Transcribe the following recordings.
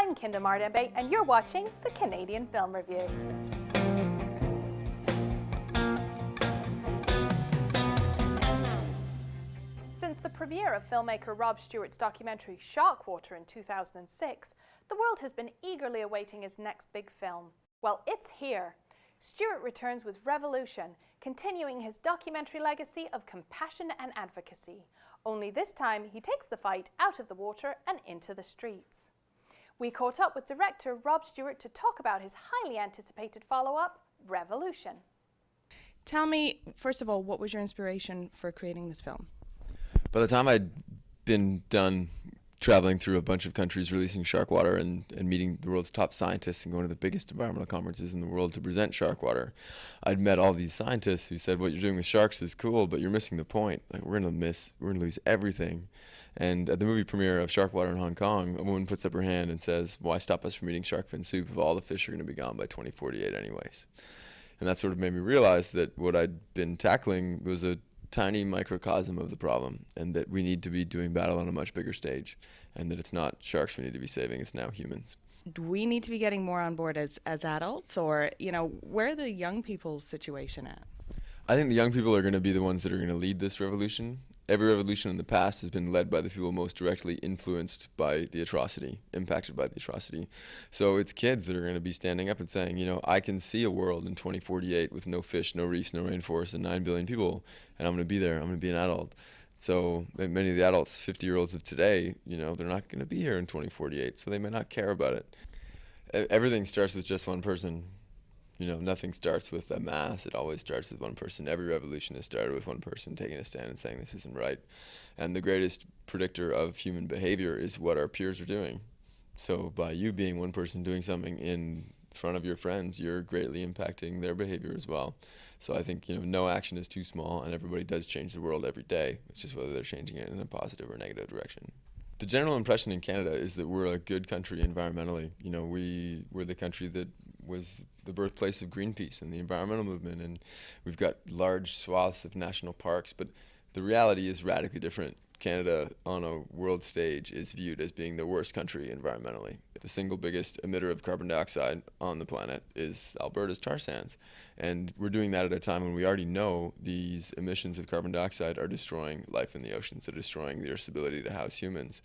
I'm Kindah Mardam Bey, and you're watching the Canadian Film Review. Since the premiere of filmmaker Rob Stewart's documentary Sharkwater in 2006, the world has been eagerly awaiting his next big film. Well, it's here. Stewart returns with Revolution, continuing his documentary legacy of compassion and advocacy. Only this time, he takes the fight out of the water and into the streets. We caught up with director Rob Stewart to talk about his highly anticipated follow-up, Revolution. Tell me, first of all, what was your inspiration for creating this film? By the time I'd been done traveling through a bunch of countries, releasing Sharkwater and meeting the world's top scientists and going to the biggest environmental conferences in the world to present Sharkwater, I'd met all these scientists who said, what you're doing with sharks is cool, but you're missing the point. Like, we're gonna lose everything. And at the movie premiere of Sharkwater in Hong Kong, a woman puts up her hand and says, why stop us from eating shark fin soup if all the fish are gonna be gone by 2048 anyways? And that sort of made me realize that what I'd been tackling was a tiny microcosm of the problem, and that we need to be doing battle on a much bigger stage, and that it's not sharks we need to be saving, it's now humans. Do we need to be getting more on board as adults, or, where are the young people's situation at? I think the young people are going to be the ones that are going to lead this revolution. Every revolution in the past has been led by the people most directly influenced by the atrocity, impacted by the atrocity. So it's kids that are going to be standing up and saying, I can see a world in 2048 with no fish, no reefs, no rainforests, and 9 billion people, and I'm going to be there. I'm going to be an adult. So many of the adults, 50-year-olds of today, they're not going to be here in 2048, so they may not care about it. Everything starts with just one person. Nothing starts with a mass. It always starts with one person. Every revolution has started with one person taking a stand and saying this isn't right. And the greatest predictor of human behavior is what our peers are doing. So by you being one person doing something in front of your friends, you're greatly impacting their behavior as well. So I think no action is too small, and everybody does change the world every day. It's just whether they're changing it in a positive or negative direction. The general impression in Canada is that we're a good country environmentally. We're the country that was the birthplace of Greenpeace and the environmental movement, and we've got large swaths of national parks, but the reality is radically different. Canada on a world stage is viewed as being the worst country environmentally. The single biggest emitter of carbon dioxide on the planet is Alberta's tar sands. And we're doing that at a time when we already know these emissions of carbon dioxide are destroying life in the oceans, they're destroying the Earth's ability to house humans.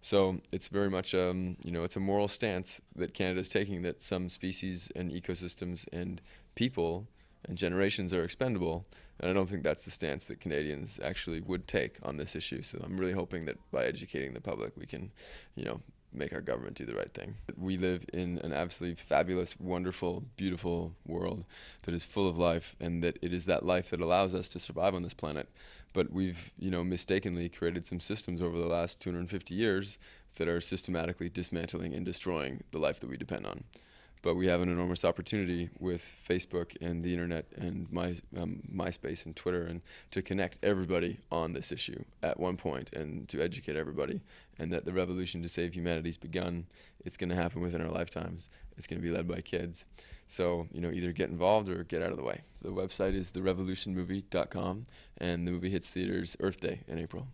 So it's very much, it's a moral stance that Canada's taking, that some species and ecosystems and people and generations are expendable, and I don't think that's the stance that Canadians actually would take on this issue. So I'm really hoping that by educating the public, we can, make our government do the right thing. We live in an absolutely fabulous, wonderful, beautiful world that is full of life, and that it is that life that allows us to survive on this planet. But we've, mistakenly created some systems over the last 250 years that are systematically dismantling and destroying the life that we depend on. But we have an enormous opportunity with Facebook and the internet and MySpace and Twitter, and to connect everybody on this issue at one point, and to educate everybody, and that the revolution to save humanity's begun. It's going to happen within our lifetimes. It's going to be led by kids. So, either get involved or get out of the way. The website is therevolutionmovie.com, and the movie hits theaters Earth Day in April.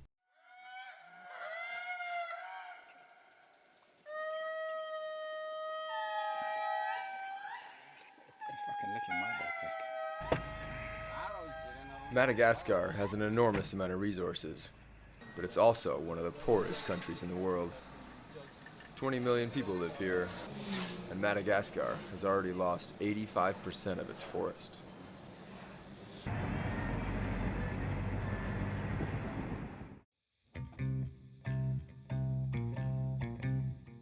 Madagascar has an enormous amount of resources, but it's also one of the poorest countries in the world. 20 million people live here, and Madagascar has already lost 85% of its forest.